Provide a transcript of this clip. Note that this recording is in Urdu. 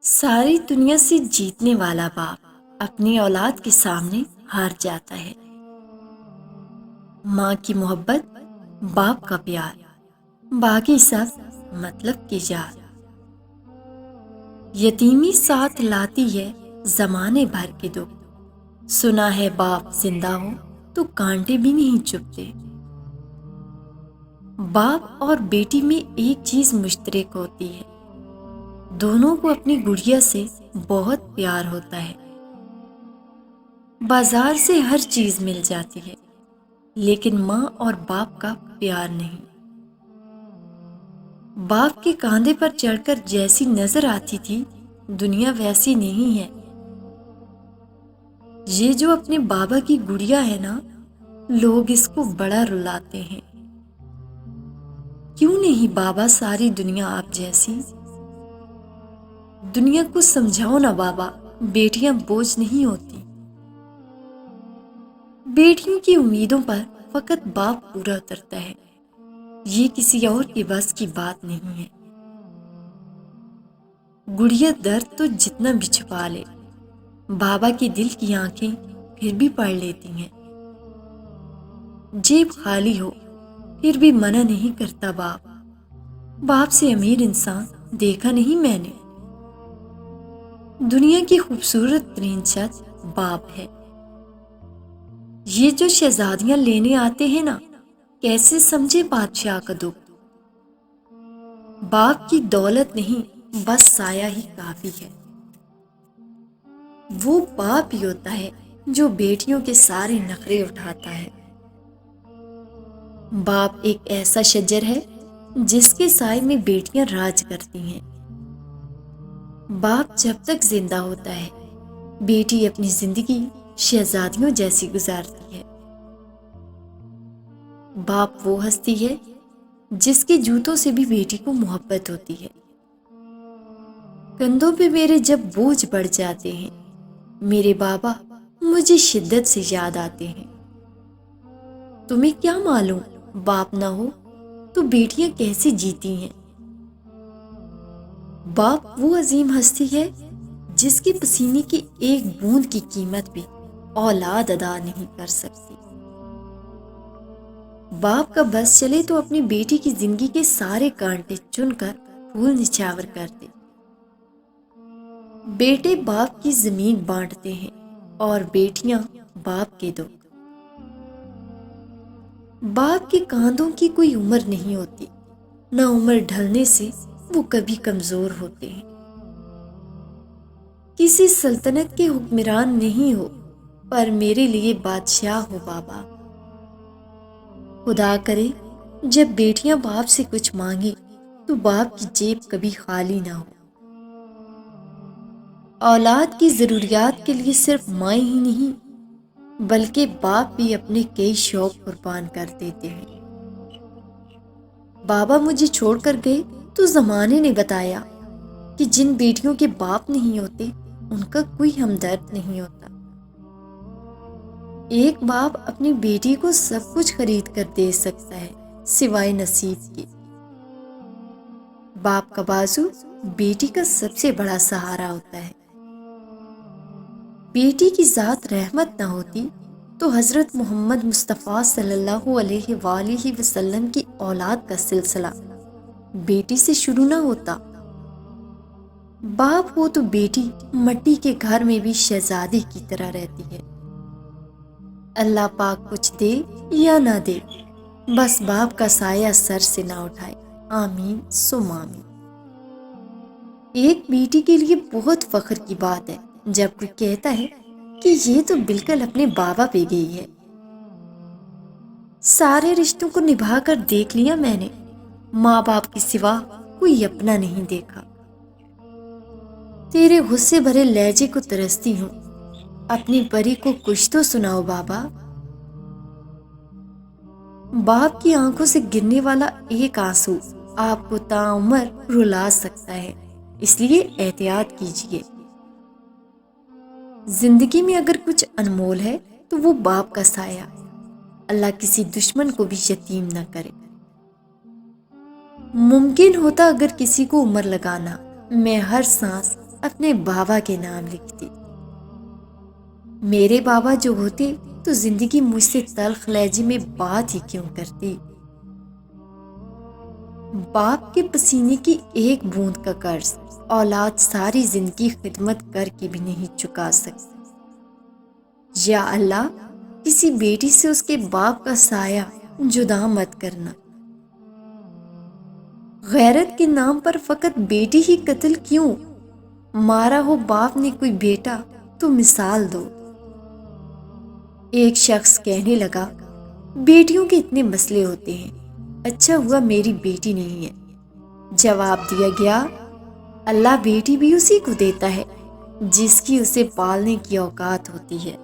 ساری دنیا سے جیتنے والا باپ اپنی اولاد کے سامنے ہار جاتا ہے۔ ماں کی محبت، باپ کا پیار، باقی سب مطلب کی جات۔ یتیمی ساتھ لاتی ہے زمانے بھر کے دکھ، سنا ہے باپ زندہ ہو تو کانٹے بھی نہیں چبھتے۔ باپ اور بیٹی میں ایک چیز مشترک ہوتی ہے، دونوں کو اپنی گڑیا سے بہت پیار ہوتا ہے۔ بازار سے ہر چیز مل جاتی ہے لیکن ماں اور باپ کا پیار نہیں۔ باپ کے کاندھے پر چڑھ کر جیسی نظر آتی تھی دنیا ویسی نہیں ہے۔ یہ جو اپنے بابا کی گڑیا ہے نا، لوگ اس کو بڑا رلاتے ہیں۔ کیوں نہیں بابا ساری دنیا آپ جیسی؟ دنیا کو سمجھاؤ نا بابا، بیٹیاں بوجھ نہیں ہوتی۔ بیٹیوں کی امیدوں پر فقط باپ پورا اترتا ہے، یہ کسی اور کے بس کی بات نہیں ہے۔ گڑیا درد تو جتنا بھی چھپا لے، بابا کے دل کی آنکھیں پھر بھی پڑھ لیتی ہیں۔ جیب خالی ہو پھر بھی منع نہیں کرتا باپ، باپ سے امیر انسان دیکھا نہیں میں نے۔ دنیا کی خوبصورت ترین شخص باپ ہے۔ یہ جو شہزادیاں لینے آتے ہیں نا، کیسے سمجھے بادشاہ کا دکھ۔ باپ کی دولت نہیں، بس سایہ ہی کافی ہے۔ وہ باپ ہی ہوتا ہے جو بیٹیوں کے سارے نخرے اٹھاتا ہے۔ باپ ایک ایسا شجر ہے جس کے سائے میں بیٹیاں راج کرتی ہیں۔ باپ جب تک زندہ ہوتا ہے، بیٹی اپنی زندگی شہزادیوں جیسی گزارتی ہے۔ باپ وہ ہستی ہے جس کے جوتوں سے بھی بیٹی کو محبت ہوتی ہے۔ کندھوں پہ میرے جب بوجھ بڑھ جاتے ہیں، میرے بابا مجھے شدت سے یاد آتے ہیں۔ تمہیں کیا معلوم باپ نہ ہو تو بیٹیاں کیسے جیتی ہیں۔ باپ وہ عظیم ہستی ہے جس کے پسینے کی ایک بوند کی قیمت بھی اولاد ادا نہیں کر سکتی۔ باپ کا بس چلے تو اپنی بیٹی کی زندگی کے سارے کانٹے چن کر پھول نچھاور کر دے۔ بیٹے باپ کی زمین بانٹتے ہیں اور بیٹیاں باپ کے دکھ۔ باپ کے کاندھوں کی کوئی عمر نہیں ہوتی، نہ عمر ڈھلنے سے وہ کبھی کمزور ہوتے ہیں۔ کسی سلطنت کے حکمران نہیں ہو، پر میرے لیے بادشاہ ہو بابا۔ خدا کرے جب بیٹیاں باپ سے کچھ مانگیں تو باپ کی جیب کبھی خالی نہ ہو۔ اولاد کی ضروریات کے لیے صرف مائیں ہی نہیں بلکہ باپ بھی اپنے کئی شوق قربان کر دیتے ہیں۔ بابا مجھے چھوڑ کر گئے تو زمانے نے بتایا کہ جن بیٹیوں کے باپ نہیں ہوتے ان کا کوئی ہمدرد نہیں ہوتا۔ ایک باپ اپنی بیٹی کو سب کچھ خرید کر دے سکتا ہے سوائے نصیب کے۔ باپ کا بازو بیٹی کا سب سے بڑا سہارا ہوتا ہے۔ بیٹی کی ذات رحمت نہ ہوتی تو حضرت محمد مصطفیٰ صلی اللہ علیہ وآلہ وسلم کی اولاد کا سلسلہ بیٹی سے شروع نہ ہوتا۔ باپ ہو تو بیٹی مٹی کے گھر میں بھی شہزادی کی طرح رہتی ہے۔ اللہ پاک کچھ دے یا نہ دے، بس باپ کا سایہ سر سے نہ اٹھائے، آمین ثم آمین۔ ایک بیٹی کے لیے بہت فخر کی بات ہے جب کوئی کہتا ہے کہ یہ تو بالکل اپنے بابا پہ گئی ہے۔ سارے رشتوں کو نبھا کر دیکھ لیا میں نے، ماں باپ کے سوا کوئی اپنا نہیں دیکھا۔ تیرے غصے بھرے لہجے کو ترستی ہوں، اپنی پری کو کچھ تو سناؤ بابا۔ باپ کی آنکھوں سے گرنے والا ایک آنسو آپ کو تا عمر رلا سکتا ہے، اس لیے احتیاط کیجیے۔ زندگی میں اگر کچھ انمول ہے تو وہ باپ کا سایہ۔ اللہ کسی دشمن کو بھی یتیم نہ کرے۔ ممکن ہوتا اگر کسی کو عمر لگانا، میں ہر سانس اپنے بابا کے نام لکھتی۔ میرے بابا جو ہوتے تو زندگی مجھ سے تلخ لہجے میں بات ہی کیوں کرتی۔ باپ کے پسینے کی ایک بوند کا قرض اولاد ساری زندگی خدمت کر کے بھی نہیں چکا سکتی۔ یا اللہ، کسی بیٹی سے اس کے باپ کا سایہ جدا مت کرنا۔ غیرت کے نام پر فقط بیٹی ہی قتل کیوں؟ مارا ہو باپ نے کوئی بیٹا تو مثال دو۔ ایک شخص کہنے لگا، بیٹیوں کے اتنے مسئلے ہوتے ہیں، اچھا ہوا میری بیٹی نہیں ہے۔ جواب دیا گیا، اللہ بیٹی بھی اسی کو دیتا ہے جس کی اسے پالنے کی اوقات ہوتی ہے۔